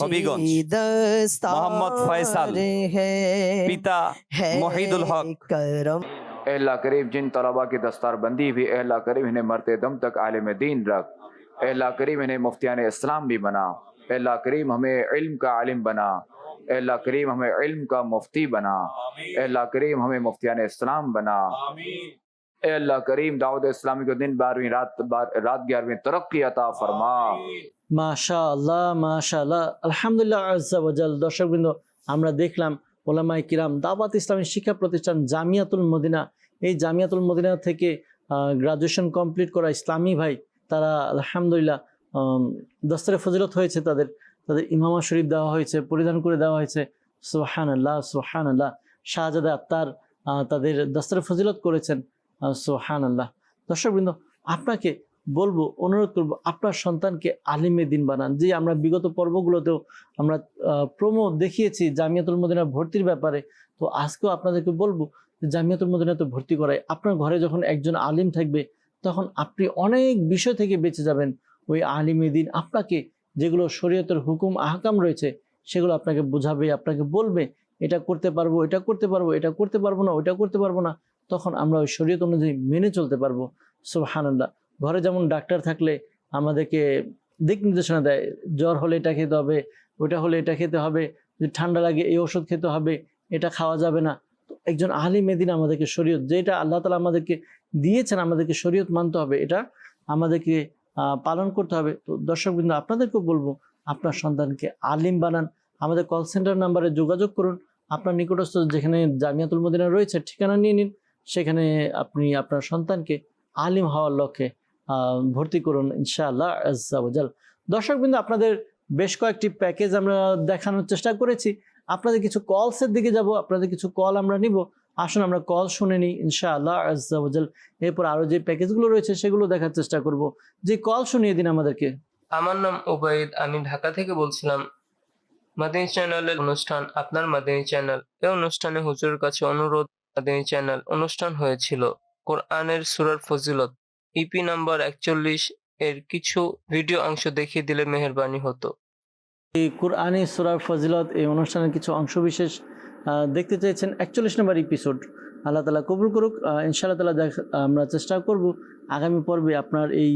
হবিগঞ্জ, মোহাম্মদ ফয়সাল, পিতা মহিদুল हक। अल्लाह करीम जिन तलबा की दस्तारबंदी भी, अल्लाह करीम इन्हें मरते दम तक आलिम दीन रख। अल्लाह करीम इन्हें मुफ्तियान इस्लाम भी बना। अल्लाह करीम हमें इल्म का आलिम बना। अल्लाह करीम हमें इल्म का मुफ्ती बना। अल्लाह करीम हमें मुफ्तियान इस्लाम बना। अल्लाह करीम दाऊद इस्लामी को दिन 12वीं रात 11वीं तरक्की अता फरमा। মাশাআল্লাহ, মাশাআল্লাহ, আলহামদুলিল্লাহ আজ্জা ওয়াজাল। দর্শকবৃন্দ, আমরা দেখলাম ওলামায়ে কিরাম, দাওয়াত ইসলামী শিক্ষা প্রতিষ্ঠান জামিয়াতুল মদিনা, এই জামিয়াতুল মদিনা থেকে গ্রাজুয়েশন কমপ্লিট করা ইসলামী ভাই, তারা আলহামদুলিল্লাহ দস্তরে ফজিলত হয়েছে, তাদের ইমামা শরীফ দেওয়া হয়েছে, পরিধান করে দেওয়া হয়েছে। সুবহানাল্লাহ, সুবহানাল্লাহ। শাহজাদা আত্তার তাদের দস্তরে ফজিলত করেছেন। সুবহানাল্লাহ। দর্শকবৃন্দ, আপনাকে বলবো, অনুরোধ করবো, আপনার সন্তানকে আলিমে দিন বানান। যে আমরা বিগত পর্বগুলোতেও আমরা প্রোমো দেখিয়েছি জামিয়াতুল মদিনা ভর্তির ব্যাপারে, তো আজকেও আপনাদেরকে বলবো যে জামিয়াতুল মদিনাতে ভর্তি করাই। আপনার ঘরে যখন একজন আলিম থাকবে তখন আপনি অনেক বিষয় থেকে বেঁচে যাবেন। ওই আলিমে দিন আপনাকে যেগুলো শরীয়তের হুকুম আহকাম রয়েছে সেগুলো আপনাকে বোঝাবে, আপনাকে বলবে এটা করতে পারবো, এটা করতে পারবো, এটা করতে পারবো না, ওইটা করতে পারবো না। তখন আমরা ওই শরীয়ত অনুযায়ী মেনে চলতে পারবো। সুবহানাল্লাহ। ঘরে যেমন ডাক্তার থাকলে আমাদেরকে দিক নির্দেশনা দেয়, জ্বর হলে এটা খেতে হবে, ওটা হলে এটা খেতে হবে, যদি ঠান্ডা লাগে এই ওষুধ খেতে হবে, এটা খাওয়া যাবে না। তো একজন আলিমে দিন আমাদেরকে শরীয়ত, যেটা আল্লাহ তাআলা আমাদেরকে দিয়েছেন, আমাদেরকে শরীয়ত মানতে হবে, এটা আমাদেরকে পালন করতে হবে। তো দর্শকবৃন্দ, আপনাদেরকেও বলবো আপনার সন্তানকে আলিম বানান। আমাদের কল সেন্টার নাম্বারে যোগাযোগ করুন। আপনার নিকটস্থ যেখানে জামিয়াতুল মদিনা রয়েছে ঠিকানা নিয়ে নিন, সেখানে আপনি আপনার সন্তানকে আলিম হওয়ার লক্ষ্যে ভর্তি করুন ইনশাআল্লাহ আজ্জা ওয়াজাল। দর্শকবৃন্দ, আপনাদের বেশ কয়েকটি প্যাকেজ আমরা দেখানোর চেষ্টা করেছি। আপনাদের কিছু কলসের দিকে যাব, আপনাদের কিছু কল আমরা নিব। আসুন আমরা কল শুনে নিই ইনশাআল্লাহ আজ্জা ওয়াজাল। এরপর আরো যে প্যাকেজগুলো রয়েছে সেগুলো দেখার চেষ্টা করব। যে কল শুনিয়ে দিন আমাদেরকে। আমার নাম ওবায়দ, আমি ঢাকা থেকে বলছিলাম। মাদানী চ্যানেলের অনুষ্ঠান, আপনার মাদানী চ্যানেল, এই অনুষ্ঠানে হুজুরের কাছে অনুরোধ, মাদানী চ্যানেল অনুষ্ঠান হয়েছিল কোরআনের সূরার ফজিলত, ইপি নাম্বার 41 এর কিছু ভিডিও অংশ দেখিয়ে দিলে মেহেরবানি হতো। এই কোরআনী সূরার ফজিলত এই অনুষ্ঠানের কিছু অংশ বিশেষ দেখতে চাইছেন 41 নম্বর এপিসোড। আল্লাহ তাআলা কবুল করুক। ইনশাআল্লাহ তাআলা আমরা চেষ্টা করব আগামী পর্বে আপনার এই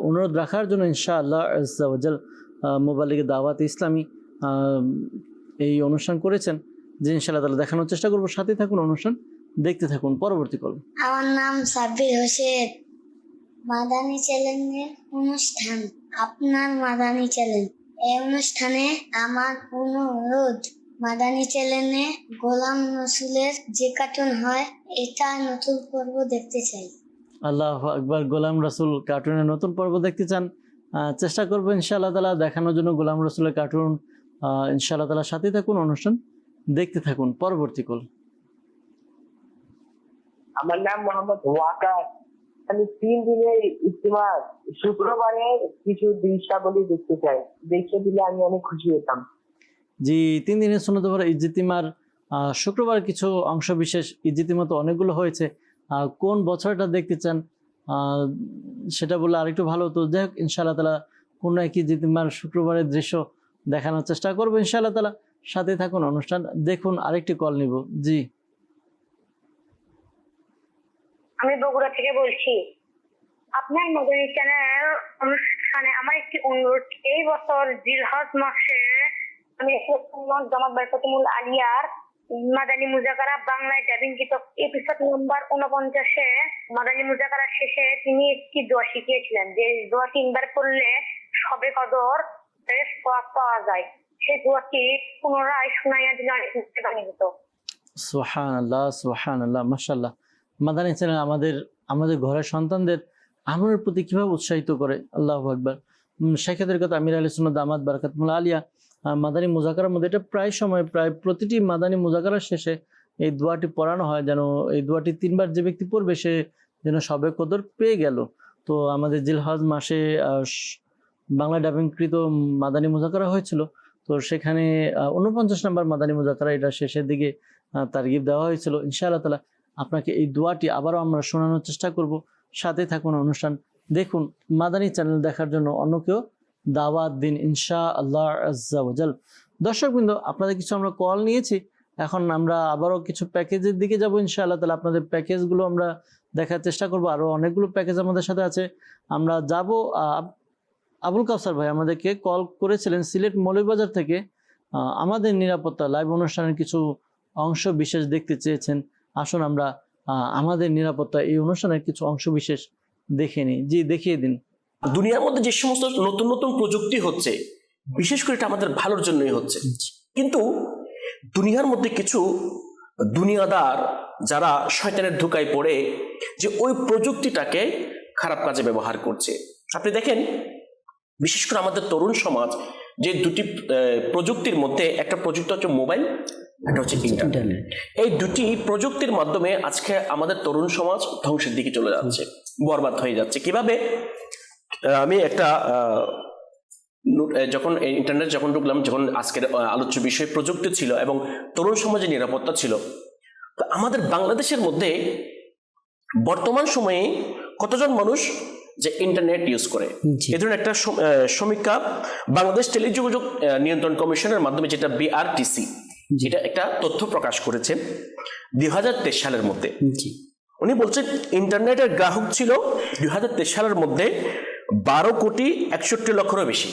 অনুরোধ রাখার জন্য ইনশাআল্লাহ আজ্জা ওয়াজাল। মোবালিগে দাওয়াত ইসলামী এই অনুষ্ঠান করেছেন, যে ইনশাআল্লাহ তাআলা দেখানোর চেষ্টা করব। সাথে থাকুন, অনুষ্ঠান দেখতে থাকুন। পরবর্তী কল। আমার নাম সাব্বির হোসেন, মাদানী চ্যানেলের অনুষ্ঠান, আপনার মাদানী চ্যানেল, এই অনুষ্ঠানে আমার অনুরোধ, মাদানী চ্যানেলে গোলাম রসুলের যে কার্টুন হয় এটা নতুন পর্ব দেখতে চাই। আল্লাহু আকবার। গোলাম রাসূল কার্টুনের নতুন পর্ব দেখতে চান? চেষ্টা করবো ইনশাআল্লাহ তাআলা দেখানোর জন্য গোলাম রাসূলের কার্টুন। ইনশাআল্লাহ তাআলা সাথে থাকুন, অনুষ্ঠান দেখতে থাকুন। পরবর্তী কল। আমার নাম মোহাম্মদ ওয়াকার, আমি 3 দিনের ইজতিমা শুক্রবারে কিছু দৃশ্যাবলী দেখতে চাই, দেখে দিলে আমি অনেক খুশি হতাম। জি, 3 দিনের সুন্নত ভরা ইজতিমার শুক্রবার কিছু অংশ বিশেষ। ইজতিমা তো অনেকগুলো হয়েছে, কোন বছরটা দেখতে চান সেটা বলে আরেকটু ভালো হতো। যাই হোক, ইনশাআল্লাহ তাআলা কোনো এক ইজতিমার শুক্রবারের দৃশ্য দেখানোর চেষ্টা করবো ইনশাআল্লাহ তাআলা। সাথে থাকুন, অনুষ্ঠান দেখুন। আরেকটি কল নিব। জি, আমি বগুড়া থেকে বলছি। আপনার মাদানী চ্যানেল অনুষ্ঠানে আমার একটি অনুরোধ, এই বছর জিলহজ মাসে আমি জামাত বাইতুল আলিয়ার মাদানী মুজাকারা বাংলায় ডাবিংকৃত এপিসোড নাম্বার 49-এ মাদানী মুজাকারা শেষে তিনি একটি দোয়া শিখিয়েছিলেন, যে দোয়া 3 বার পড়লে সবে কদর পাওয়া যায়। সেই দোয়াটি পুনরায় শোনাইয়া দিলে অনেক মেহেরবানি হতো। সুবহানাল্লাহ, সুবহানাল্লাহ, মাশাআল্লাহ। মাদানী চ্যানেল আমাদের ঘরের সন্তানদের আমলের প্রতি কিভাবে উৎসাহিত করে। আল্লাহু আকবার। শেখেদের কথা আমির আহলে সুন্নাত দামাত বারাকাতুহুল আলিয়া মাদানী মুজাকারার মধ্যে এটা প্রায় সময়, প্রায় প্রতিটি মাদানী মুজাকারার শেষে এই দোয়াটি পড়ানো হয়, যেন এই দোয়াটি 3 বার যে ব্যক্তি পড়বে সে যেন সবে কদর পেয়ে গেল। তো আমাদের জিলহজ মাসে বাংলা ডাবিংকৃত মাদানী মুজাকারা হয়েছিল, তো সেখানে 49 নম্বর মাদানী মুজাকারা, এটা শেষের দিকে তারগিব দেওয়া হয়েছিল। ইনশাআল্লাহ তাআলা আপনাকে এই দোয়াটি আবারও আমরা শোনানোর চেষ্টা করব। সাথে থাকুন, অনুষ্ঠান দেখুন। মাদানী চ্যানেল দেখার জন্য অন্যকেও দাওয়াত দিন ইনশাআল্লাহ আজ্জা ওয়াজাল। দর্শকবৃন্দ, আপনাদের কিছু আমরা কল নিয়েছি, এখন আমরা আবারও কিছু প্যাকেজের দিকে যাব ইনশাআল্লাহ তাআলা। আপনাদের প্যাকেজগুলো আমরা দেখার চেষ্টা করব। আরও অনেকগুলো প্যাকেজ আমাদের সাথে আছে, আমরা যাব। আবুল কাউসার ভাই আমাদেরকে কল করেছিলেন সিলেট মৌলভীবাজার থেকে। আমাদের নিরাপত্তা লাইভ অনুষ্ঠানের কিছু অংশ বিশেষ দেখতে চেয়েছেন। আসুন আমরা আমাদের নিরাপত্তা এই অনুষ্ঠানের কিছু অংশ বিশেষ দেখে নিই। জি, দেখিয়ে দিন। দুনিয়ার মধ্যে যে সমস্ত নতুন নতুন প্রযুক্তি হচ্ছে, বিশেষ করে এটা আমাদের ভালোর জন্যই হচ্ছে, কিন্তু দুনিয়ার মধ্যে কিছু দুনিয়াদার যারা শয়তানের ধোঁকায় পড়ে যে ওই প্রযুক্তিটাকে খারাপ কাজে ব্যবহার করছে। আপনি দেখেন, বিশেষ করে আমাদের তরুণ সমাজ, যে দুটি প্রযুক্তির মধ্যে একটা প্রযুক্তি হচ্ছে মোবাইল, একটা হচ্ছে ইন্টারনেট। এই দুটি প্রযুক্তির মাধ্যমে আজকে আমাদের তরুণ সমাজ ধ্বংসের দিকে চলে যাচ্ছে, বরবাদ হয়ে যাচ্ছে। কিভাবে? আমি একটা যখন ইন্টারনেট যখন ঢুকলাম, যখন আজকের আলোচ্য বিষয় প্রযুক্তি ছিল এবং তরুণ সমাজের নিরাপত্তা ছিল, তো আমাদের বাংলাদেশের মধ্যে বর্তমান সময়ে কতজন মানুষ যে ইন্টারনেট ইউজ করে, এই ধরনের একটা সমীক্ষা বাংলাদেশ টেলিযোগাযোগ নিয়ন্ত্রণ কমিশনের মাধ্যমে, যেটা BRTC, যেটা একটা তথ্য প্রকাশ করেছে 2023 সালের মধ্যে। উনি বলছেন ইন্টারনেটের গ্রাহক ছিল 2023 সালের মধ্যে 12,61,00,000-এরও বেশি।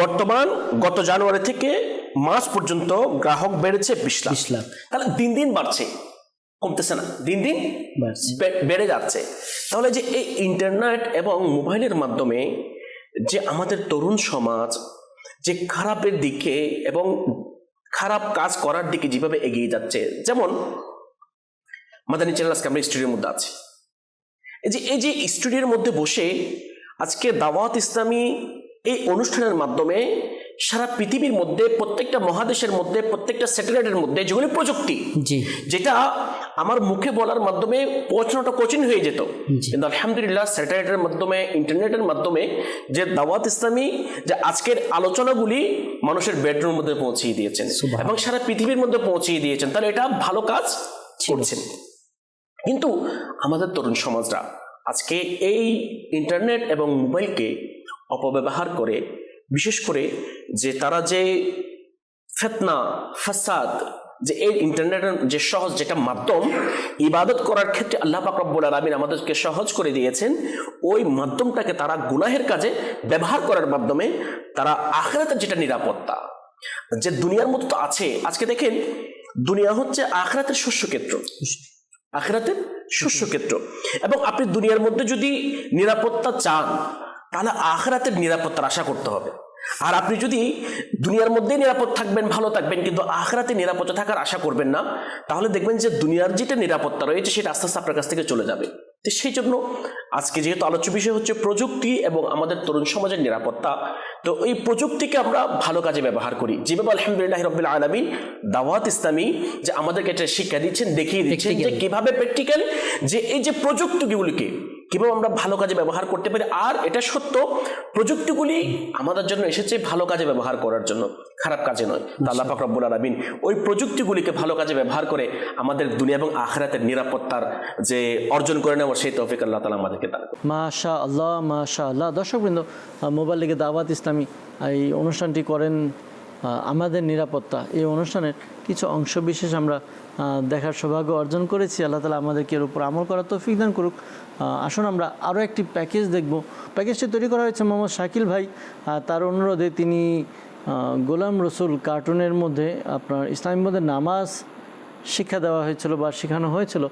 বর্তমান গত জানুয়ারি থেকে মার্চ পর্যন্ত গ্রাহক বেড়েছে 20 লাখ। তাহলে দিন দিন বাড়ছে, কমতেছে না, দিন দিন বেড়ে যাচ্ছে। তাহলে যে এই ইন্টারনেট এবং মোবাইলের মাধ্যমে যে আমাদের তরুণ সমাজ যে খারাপের দিকে এবং খারাপ কাজ করার দিকে যেভাবে এগিয়ে যাচ্ছে, যেমন মাদানী চ্যানেল আজকে আমরা স্টুডিওর মধ্যে আছি, এই যে স্টুডিওর মধ্যে বসে আজকে দাওয়াত ইসলামী এই অনুষ্ঠানের মাধ্যমে সারা পৃথিবীর মধ্যে প্রত্যেকটা মহাদেশের মধ্যে প্রত্যেকটা স্যাটেলাইটের মধ্যে যেগুলি প্রযুক্তি, যেটা আমার মুখে বলার মাধ্যমে পৌঁছানোটা কঠিন হয়ে যেত, কিন্তু আলহামদুলিল্লাহ স্যাটেলাইটের মাধ্যমে, ইন্টারনেটের মাধ্যমে যে দাওয়াত ইসলামী যে আজকের আলোচনাগুলি মানুষের বেডরুমের মধ্যে পৌঁছিয়ে দিয়েছেন এবং সারা পৃথিবীর মধ্যে পৌঁছিয়ে দিয়েছেন, তাহলে এটা ভালো কাজ করছেন। কিন্তু আমাদের তরুণ সমাজরা আজকে এই ইন্টারনেট এবং মোবাইলকে অপব্যবহার করে, বিশেষ করে যে তারা যে ফিতনা ফাসাদ, যে এই ইন্টারনেটের যে সহজ যেটা মাধ্যম ইবাদত করার ক্ষেত্রে আল্লাহ পাক রব্বুল আলামিন আমাদেরকে সহজ করে দিয়েছেন, ওই মাধ্যমটাকে তারা গুনাহের কাজে ব্যবহার করার মাধ্যমে তারা আখিরাতের যেটা নিরাপত্তা, যে দুনিয়ার মতো তো আছে, আজকে দেখেন দুনিয়া হচ্ছে আখিরাতের শস্যক্ষেত্র, আখিরাতের শস্যক্ষেত্র, এবং আপনি দুনিয়ার মধ্যে যদি নিরাপত্তা চান তাহলে আখিরাতের নিরাপত্তার আশা করতে হবে। আর আপনি যদি দুনিয়ার মধ্যে নিরাপদ থাকবেন, ভালো থাকবেন, কিন্তু আখিরাতে নিরাপত্তা থাকার আশা করবেন না, তাহলে দেখবেন যে দুনিয়ার যেটা নিরাপত্তা রয়েছে সেটা আস্তে আস্তে আপনার কাছ থেকে চলে যাবে। তো সেই জন্য আজকে যেহেতু আলোচ্য বিষয় হচ্ছে প্রযুক্তি এবং আমাদের তরুণ সমাজের নিরাপত্তা, তো এই প্রযুক্তিকে আমরা ভালো কাজে ব্যবহার করি, যেভাবে আলহামদুলিল্লাহ রাব্বিল আলামিন দাওয়াত ইসলামী যে আমাদেরকে এটা শিক্ষা দিচ্ছেন, দেখিয়ে দিচ্ছেন যে কিভাবে প্র্যাকটিক্যাল যে এই যে প্রযুক্তিগুলিকে কিভাবে আমরা ভালো কাজে ব্যবহার করতে পারি। আর এটা সত্য, প্রযুক্তিগুলি আমাদের জন্য এসেছে ভালো কাজে ব্যবহার করার জন্য, খারাপ কাজে নয়। আল্লাহ পাক রব্বুল আলামিন ওই প্রযুক্তিগুলিকে ভালো কাজে ব্যবহার করে আমাদের দুনিয়া এবং আখিরাতের নিরাপত্তার যে অর্জন করে নেওয়ার সেই তৌফিক আল্লাহ তাআলা আমাদেরকে দান করুন। মাশাআল্লাহ, মাশাআল্লাহ। দর্শকবৃন্দ, মোবাইল লিগে দাওয়াত ইসলামী এই অনুষ্ঠানটি করেন আমাদের নিরাপত্তা, এই অনুষ্ঠানের কিছু অংশ বিশেষ আমরা দেখার সৌভাগ্য অর্জন করেছি। আল্লাহ তাআলা আমাদেরকে এর উপর আমল করার তৌফিক দান করুক। আসুন আমরা আরও একটি প্যাকেজ দেখব। প্যাকেজটি তৈরি করা হয়েছে মোহাম্মদ শাকিল ভাই, তার অনুরোধে। তিনি গোলাম রসুল কার্টুনের মধ্যে আপনার ইসলামের মধ্যে নামাজ শিক্ষা দেওয়া হয়েছিল বা শেখানো হয়েছিল,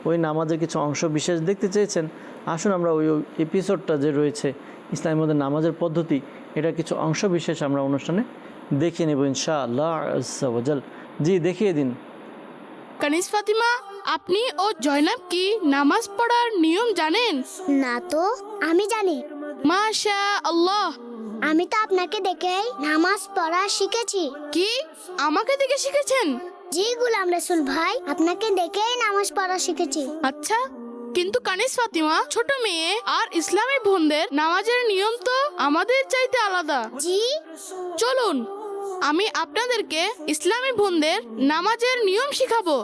ওই নামাজের কিছু অংশ বিশেষ দেখতে চেয়েছেন। আসুন আমরা ওই এপিসোডটা যে রয়েছে ইসলামের মধ্যে নামাজের পদ্ধতি, এটা কিছু অংশ বিশেষ আমরা অনুষ্ঠানে দেখিয়ে নেব ইনশাআল্লাহ আজ্জা ওয়াজাল। জি, দেখিয়ে দিন। কানিস ফাতিমা, আপনি ও জয়নাব কি নামাজ পড়ার নিয়ম জানেন? না তো, আমি জানি। মাশা আল্লাহ, আমি তো আপনাকে দেখে নামাজ পড়া শিখেছি। কি আমাকে দেখে শিখেছেন? জি গোলাম রসুল ভাই, আপনাকে দেখেই নামাজ পড়া শিখেছি। আচ্ছা, কিন্তু কানিস ফাতিমা ছোট মেয়ে আর ইসলামী বোনদের নামাজের নিয়ম তো আমাদের চাইতে আলাদা। জি, চলুন আমি আপনাদেরকে ইসলামী বোনদের নামাজের নিয়ম শিখাবো।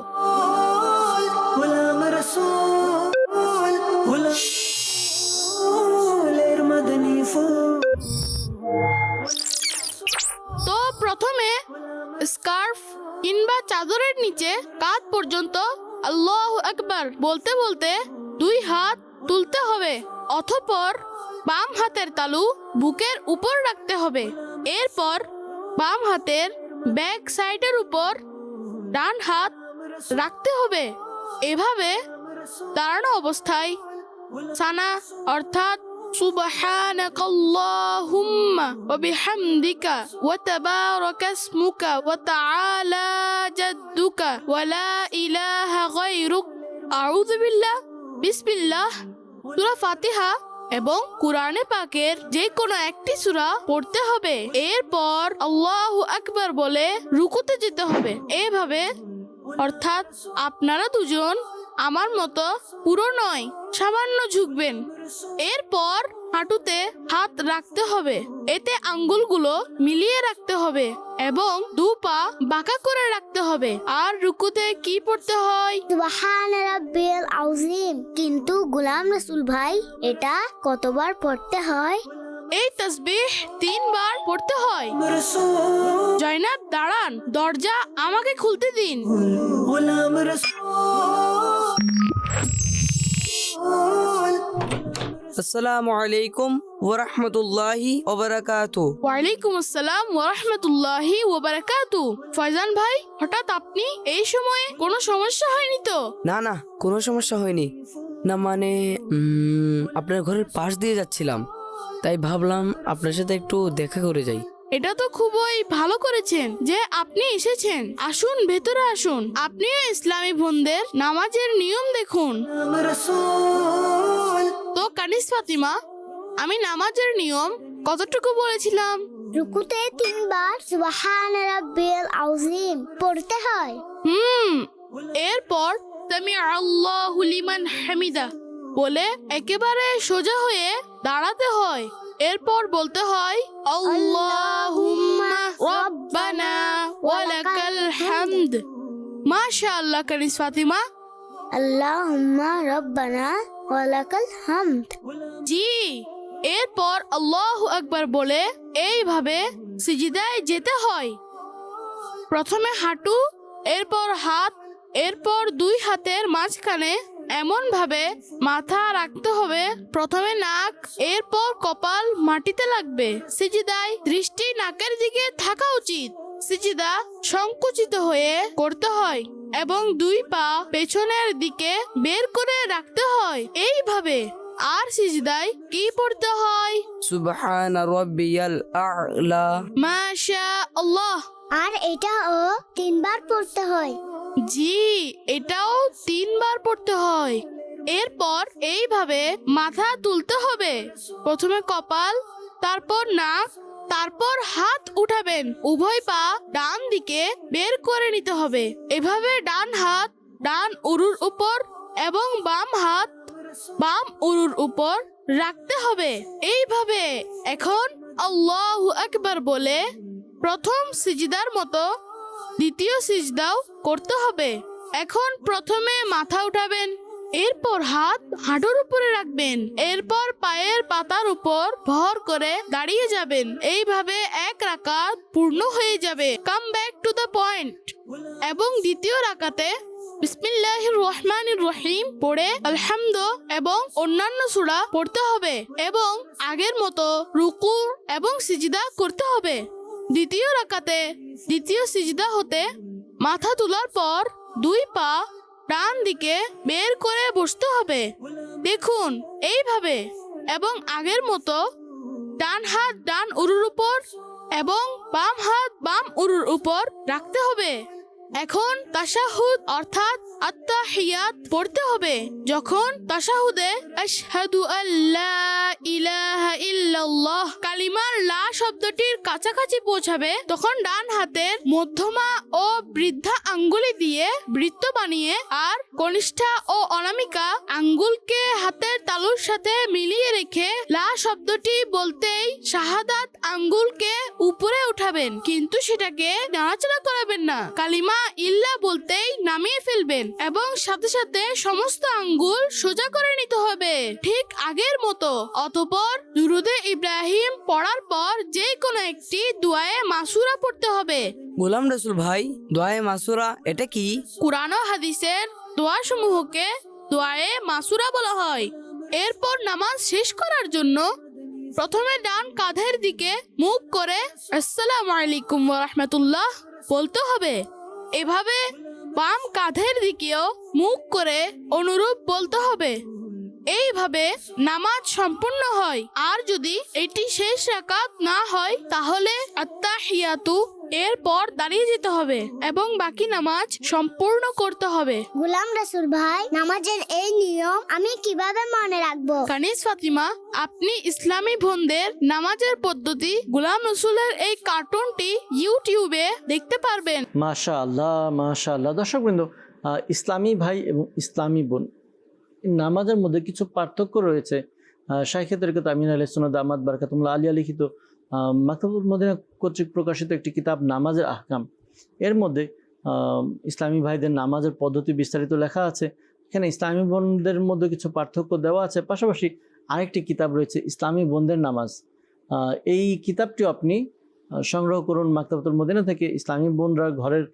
তো প্রথমে স্কার্ফ কিংবা চাদরের নিচে কাঁধ পর্যন্ত আল্লাহু আকবার বলতে বলতে 2 হাত তুলতে হবে, অতঃপর বাম হাতের তালু বুকের উপর রাখতে হবে। এরপর বাম হাতের ব্যাক সাইডের উপর ডান হাত রাখতে হবে। এভাবে দাঁড়ানো অবস্থায় সানা অর্থাৎ সুবহানাকাল্লাহুম্মা ওয়া বিহামদিকা ওয়া তাবারাকা ইসমুকা ওয়া তাআলা জাদ্দুকা ওয়া লা ইলাহা গায়রুক, আউযু বিল্লাহ, বিসমিল্লাহ, সূরা ফাতিহা এবং কুরআনে পাকের যে কোনো একটি সূরা পড়তে হবে। এরপর আল্লাহু আকবার বলে রুকুতে যেতে হবে। এভাবে, অর্থাৎ আপনারা দুজন আমার মতো পুরো নয়, সামান্য ঝুঁকবেন। এরপর হাঁটুতে হাত রাখতে হবে, এতে আঙ্গুলগুলো মিলিয়ে রাখতে হবে এবং 2 পা বাঁকা করে রাখতে হবে। আর রুকুতে কি পড়তে হয়? সুবহান রাব্বিল আযীম। কিন্তু গোলাম রসুল ভাই, এটা কতবার পড়তে হয়? এই তাসবিহ 3 বার পড়তে হয়। জয়নাব দাঁড়ান, দরজা আমাকে খুলতে দিন। আসসালামু আলাইকুম ওয়া রাহমাতুল্লাহি ওয়া বারাকাতুহু। ওয়ালাইকুম আসসালাম ওয়া রাহমাতুল্লাহি ওয়া বারাকাতুহু। ফয়জান ভাই, হঠাৎ আপনি এই সময়ে কোনো সমস্যা হয়নি তো? না না, কোনো সমস্যা হয়নি। না মানে আপনার ঘরের পাশ দিয়ে যাচ্ছিলাম, তাই ভাবলাম আপনার সাথে একটু দেখা করে যাই। এটা তো খুবই ভালো করেছেন যে আপনি এসেছেন। আসুন, ভেতরে আসুন, আপনিও ইসলামী বোনদের নামাজের নিয়ম দেখুন। তো কানিস ফাতিমা, আমি নামাজের নিয়ম কতটুকু বলেছিলাম? রুকুতে 3 বার সুবহান রাব্বিল আযীম পড়তে হয়। এরপর সামি আল্লাহু লিমান হামিদা বলে একেবারে সোজা হয়ে দাঁড়াতে হয়। এরপর বলতে হয় আল্লাহুম্মা রাব্বানা ওয়া লাকাল হামদ। মাশাআল্লাহ কানিস ফাতিমা। আল্লাহুম্মা রাব্বানা ওয়া লাকাল হামদ। জি, এরপর আল্লাহু আকবার বলে এইভাবে সিজদায় যেতে হয়। প্রথমে হাঁটু, এরপর হাত, এরপর 2 হাতের মাঝখানে এমন ভাবে মাথা রাখতে হবে। প্রথমে নাক, এরপর কপাল মাটিতে লাগবে। সিজদায় দৃষ্টি নাকের দিকে থাকা উচিত। সিজদা সংকুচিত হয়ে করতে হয় এবং 2 পা পেছনের দিকে বের করে রাখতে হয় এইভাবে। আর সিজদায় কি পড়তে হয়? সুবহান রাব্বিয়াল আ'লা। মাশাআল্লাহ। আর এটাও 3 বার পড়তে হয়। জি, এটাও 3 বার পড়তে হয়। এরপর এইভাবে মাথা তুলতে হবে। প্রথমে কপাল, তারপর নাক, তারপর হাত উঠাবেন। উভয় পা ডান দিকে বের করে নিতে হবে। এভাবে ডান হাত ডান উরুর উপর এবং বাম হাত বাম উরুর উপর রাখতে হবে এইভাবে। এখন আল্লাহু আকবার বলে প্রথম সিজদার মতো দ্বিতীয় সিজদাও করতে হবে। এখন প্রথমে মাথা উঠাবেন, এরপর হাত হাঁটুর উপরে রাখবেন, এরপর পায়ের পাতার উপর ভর করে দাঁড়িয়ে যাবেন। এইভাবে 1 রাকাত পূর্ণ হয়ে যাবে। Come back to the point. এবং দ্বিতীয় রাকাতে বিসমিল্লাহির রহমানির রহিম পড়ে আলহামদু এবং অন্যান্য সূরা পড়তে হবে এবং আগের মতো রুকু এবং সিজদা করতে হবে। দ্বিতীয় রাকাতে দ্বিতীয় সিজদা হতে মাথা তোলার পর 2 পা ডান দিকে বের করে বসতে হবে। দেখুন এইভাবে এবং আগের মতো ডান হাত ডান উরুর উপর এবং বাম হাত বাম উরুর উপর রাখতে হবে। এখন তাশাহুদ অর্থাৎ আত্তাহিয়াত পড়তে হবে। যখন তাশাহুদে আশহাদু আল্লা ইলাহা ইল্লাল্লাহ কালিমার লা শব্দটির কাছাকাছি পৌঁছাবে, তখন ডান হাতের মধ্যমা ও বৃদ্ধা আঙ্গুলি দিয়ে বৃত্ত বানিয়ে আর কনিষ্ঠা ও অনামিকা আঙ্গুলকে হাতের তালুর সাথে মিলিয়ে রেখে লা শব্দটি বলতেই শাহাদাত আঙ্গুলকে উপরে উঠাবেন, কিন্তু সেটাকে নাড়াচাড়া করাবেন না। কালিমা ইল্লা বলতেই নামিয়ে ফেলবেন এবং সাথে সাথে সমস্ত আঙ্গুল সোজা করে নিতে হবে ঠিক আগের মতো। অতঃপর দুরুদে ইব্রাহিম পড়ার পর যে কোনো একটি দুআয়ে মাসুরা পড়তে হবে। গোলাম রাসূল ভাই, দোয়ায়ে মাসুরা এটা কি? কুরআন ও হাদিসের দোয়া সমূহকে দোয়ায়ে মাসুরা বলা হয়। এরপর নামাজ শেষ করার জন্য প্রথমে ডান কাঁধের দিকে মুখ করে আসসালামু আলাইকুম ওয়া রাহমাতুল্লাহ বলতে হবে। এভাবে বাম কাঁধের দিকেও মুখ করে অনুরূপ বলতে হবে। এইভাবে নামাজ সম্পূর্ণ হয়। আর যদি এটি শেষ রাকাত না হয় তাহলে আত্তাহিয়াতু এরপর দাঁড়িয়ে যেতে হবে এবং বাকি নামাজ সম্পূর্ণ করতে হবে। গোলাম রাসূল ভাই, নামাজের এই নিয়ম আমি কিভাবে মনে রাখবো? কানিস ফাতিমা, আপনি ইসলামী বোনদের নামাজের পদ্ধতি গোলাম রাসূলের এই কার্টুনটি ইউটিউবে দেখতে পারবেন। মাশাআল্লাহ মাশাআল্লাহ। দর্শকবৃন্দ, ইসলামী ভাই এবং ইসলামী বোন নামাজের মধ্যে কিছু পার্থক্য রয়েছে। শাইখে তরিকত আমিন আলাইহিস সুন্নাহ দামাত বারাকাতুল্লাহ আলিয়া লিখিত মাকতাবুল মদিনা কর্তৃক প্রকাশিত একটি কিতাব নামাজের আহকাম, এর মধ্যে ইসলামী ভাইদের নামাজের পদ্ধতি বিস্তারিত লেখা আছে। এখানে ইসলামী বোনদের মধ্যে কিছু পার্থক্য দেওয়া আছে। পাশাপাশি আরেকটি কিতাব রয়েছে ইসলামী বোনদের নামাজ। এই কিতাবটিও আপনি সংগ্রহ করুন মাকতাবুল মদিনা থেকে। ইসলামী বোনরা ঘরের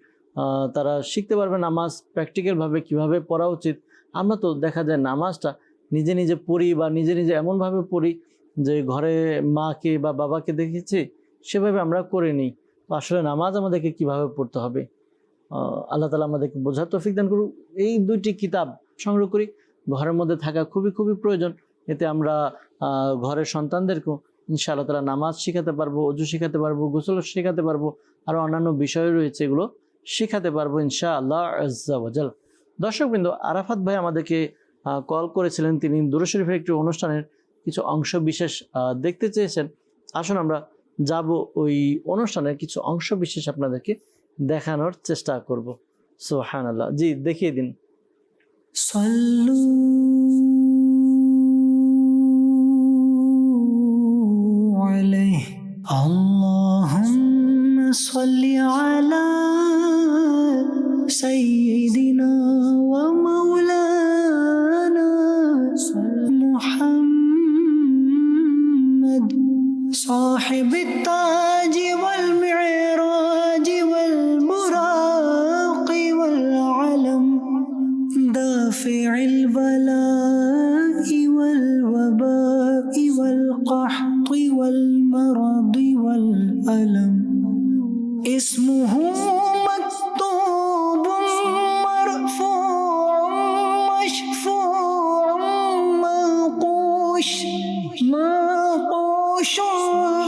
তারা শিখতে পারবে নামাজ প্র্যাকটিক্যালভাবে কীভাবে পড়া উচিত। আমরা তো দেখা যায় নামাজটা নিজে নিজে পড়ি বা নিজে নিজে এমনভাবে পড়ি যে ঘরে মাকে বা বাবাকে দেখেছি সেভাবে আমরা করে নিই। তো আসলে নামাজ আমাদেরকে কিভাবে পড়তে হবে আল্লাহ তাআলা আমাদেরকে বোঝার তৌফিক দান করুন। এই 2টি কিতাব সংগ্রহ করি, ঘরের মধ্যে থাকা খুবই খুবই প্রয়োজন। এতে আমরা ঘরের সন্তানদেরকেও ইনশাআল্লাহ তাআলা নামাজ শেখাতে পারবো, ওযু শেখাতে পারবো, গোসল শেখাতে পারবো, আরও অন্যান্য বিষয় রয়েছে এগুলো শেখাতে পারবো ইনশাআল্লাহ আজ্জা ওয়া জাল। দর্শকবৃন্দ, আরাফাত ভাই আমাদেরকে কল করেছিলেন। তিনি দুরূদ শরীফের একটি অনুষ্ঠানের কিছু অংশ বিশেষ দেখতে চেয়েছেন। আসুন আমরা যাব ওই অনুষ্ঠানের কিছু অংশ বিশেষ আপনাদেরকে দেখানোর চেষ্টা করব। সুবহানাল্লাহ, জি দেখিয়ে দিন। সাল্লু আলাইহি আল্লাহুম্মা সাল্লি আলা সাইয়্যিদিনা ওয়া মাওলানা মুহাম্মদ সাহিবিত তাজ ওয়াল মি'রাজ ওয়াল বুরাক ওয়াল আলম دافع البلاء والوباء والقحط والمرض والألم اسمه مكتوب مرفوع مشفوع منقوش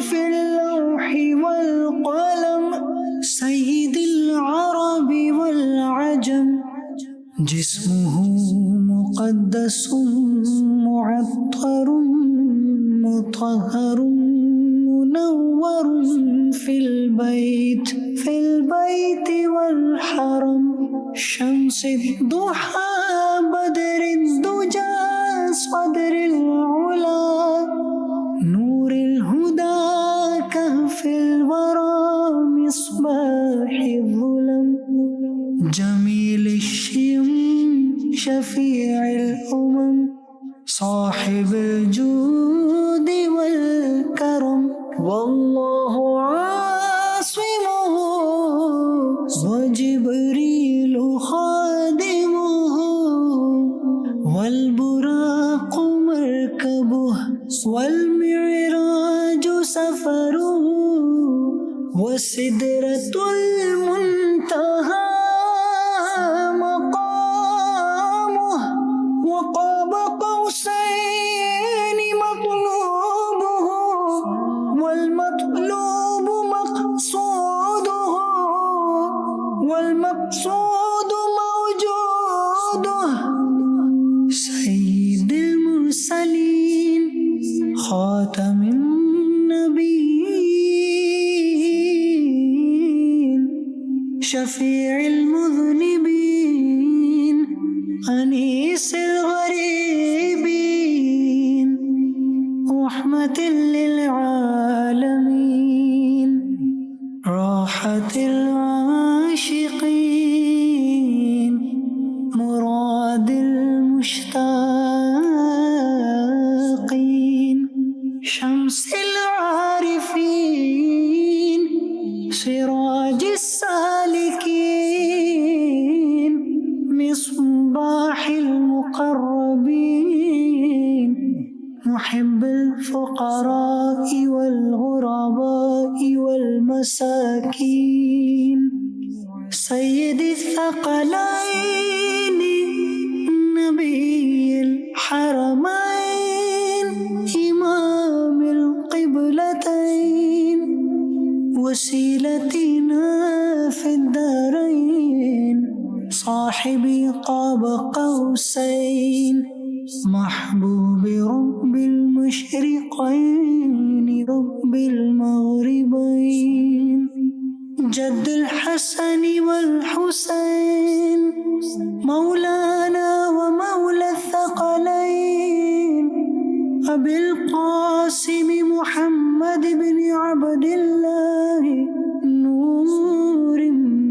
في اللوح والقلم سيد العرب والعجم جسمه مقدس معطر مطهر منور في البيت والحرم شمس الضحى بدر الدجى صدر العلا نور الهدى كهف الورى مصباح الظلم جميل الشيم شفيع الأمم صاحب الجود والكرم والله عاصمه وجبريل خادمه والبراق مركبه والمعراج سفره وسدرة المنتهى مقامه وقاب قوسين مطلوبه والمطلوب مقصوده والمقصود موجوده سيد المرسلين خاتم النبيين شفيع المذنبين أنيس الغريبين رحمة للعالمين راحة العاشقين مراد المشتاقين شمس العارفين سراج السالكين مصباح المقربين محب الفقراء والغرباء والمساكين سيد الثقلين نبي الحرمين إمام القبلتين وسيلتنا في الدارين صاحبي قاب قوسين محبوب رب المشرقين رب المغربين جد الحسن والحسين مولانا ومولى الثقلين أبي القاسم محمد بن عبد الله نور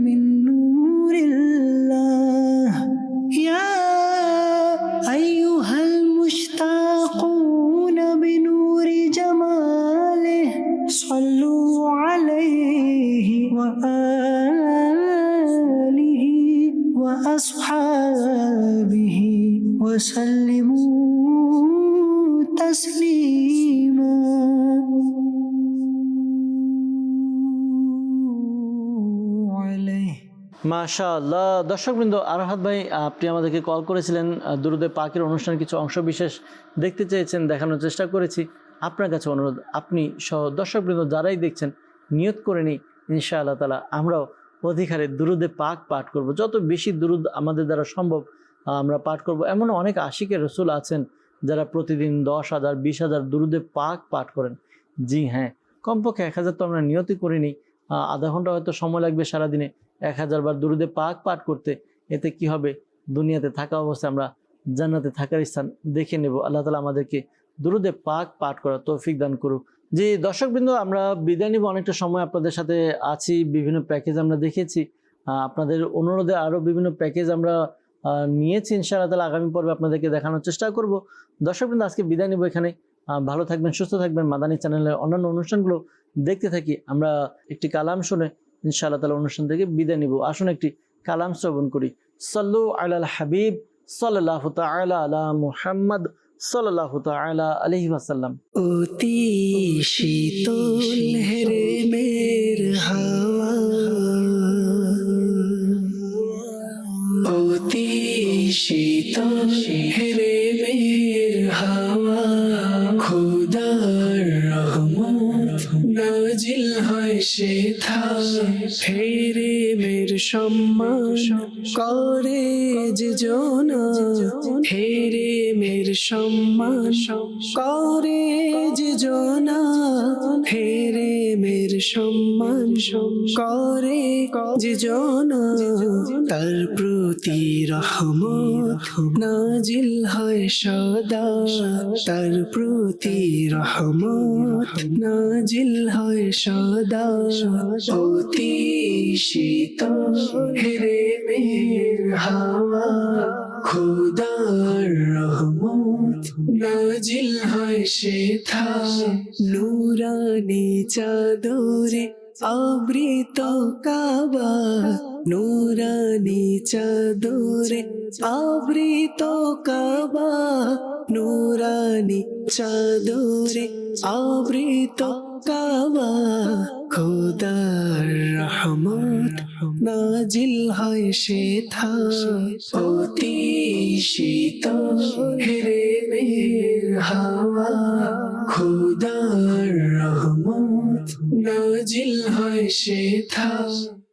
من نور الله يا أيها المشتاقون بنور جماله صلوا عليه وآله وأصحابه وسلموا تسليما عليه মাশাআল্লাহ। দর্শকবৃন্দ, আরাফাত ভাই আপনি আমাদেরকে কল করেছিলেন, দুরুদে পাকের অনুষ্ঠান কিছু অংশ বিশেষ দেখতে চেয়েছেন, দেখানোর চেষ্টা করেছি। আপনার কাছে অনুরোধ, আপনি সহ দর্শকবৃন্দ যারাই দেখছেন নিয়ত করে নিই ইনশাআল্লাহ তাআলা আমরাও অধিকারে দুরুদে পাক পাঠ করব। যত বেশি দুরুদ আমাদের দ্বারা সম্ভব আমরা পাঠ করব। এমন অনেক আশিকে রসুল আছেন যারা প্রতিদিন 10,000 20,000 দুরুদে পাক পাঠ করেন। জি হ্যাঁ, কমপক্ষে 1000 তো আমরা নিয়তি করিনি, আধা ঘন্টা হয়তো সময় লাগবে সারাদিনে 1000 বার দুরুদে পাক পাঠ করতে। এতে কি হবে, দুনিয়াতে থাকা অবস্থায় আমরা জান্নাতে থাকার স্থান দেখে নেব। আল্লাহ তাআলা আমাদেরকে দুরুদে পাক পাঠ করার তৌফিক দান করুক। জি দর্শকবৃন্দ, আমরা বিদায় নিব, অনেকটা সময় আপনাদের সাথে আছি, বিভিন্ন প্যাকেজ আমরা দেখেছি, আপনাদের অনুরোধে আরও বিভিন্ন প্যাকেজ আমরা নিয়েছি। ইনশাআল্লাহ তাআলা আগামী পর্বে আপনাদেরকে দেখানোর চেষ্টা করব। দর্শকবৃন্দ, আজকে বিদায় নিব এখানে। ভালো থাকবেন, সুস্থ থাকবেন। মাদানী চ্যানেলের অন্যান্য অনুষ্ঠানগুলো দেখতে থাকি। আমরা একটি কালাম শুনে ইনশাআল্লাহ তাআলা অনুষ্ঠান থেকে বিদায় নিব। আসুন একটি কালাম শ্রবণ করি। সাল্লু আলাল হাবিব সাল্লাল্লাহু তাআলা আলা মুহাম্মদ সাল্লাল্লাহু তাআলা আলাইহি ওয়াসাল্লাম। অতি শীতল হেরে মের হাওয়া, অতি শীতল হেরে মের হাওয়া, খোদার রহমত নাজিল হয় সেথা, ফেরে মের সম্মান করে যে জোনা, ফেরে মের সম্মান করে যে জোনা, ফেরে মের সম্মান করে যে জোনা, তার প্রতি রহমত নাজিল হয় সদা, তার প্রতি রহমত নাজিল হয় সদা, অতি শীতল হেরে মের হাওয়া, খোদার রহমত নাজিল হয় সেথা, নূরানি চাদরে আবৃত কাবা, নূরানি চাদরে আবৃত কাবা, নূরানি চাদরে আবৃত কাবা, খোদার রহমত নাজিল হয় সেথা, অতি শীতল হেরে মের হাওয়া, খোদার রহমত নাজিল হয় সেথা।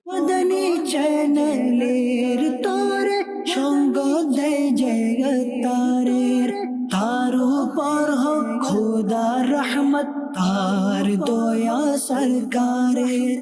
মাদানী চ্যানেলের তোরে সঙ্গ দেয় জগতারের, তার উপর হোক খোদার রহমত, তার দয়া সরকারের।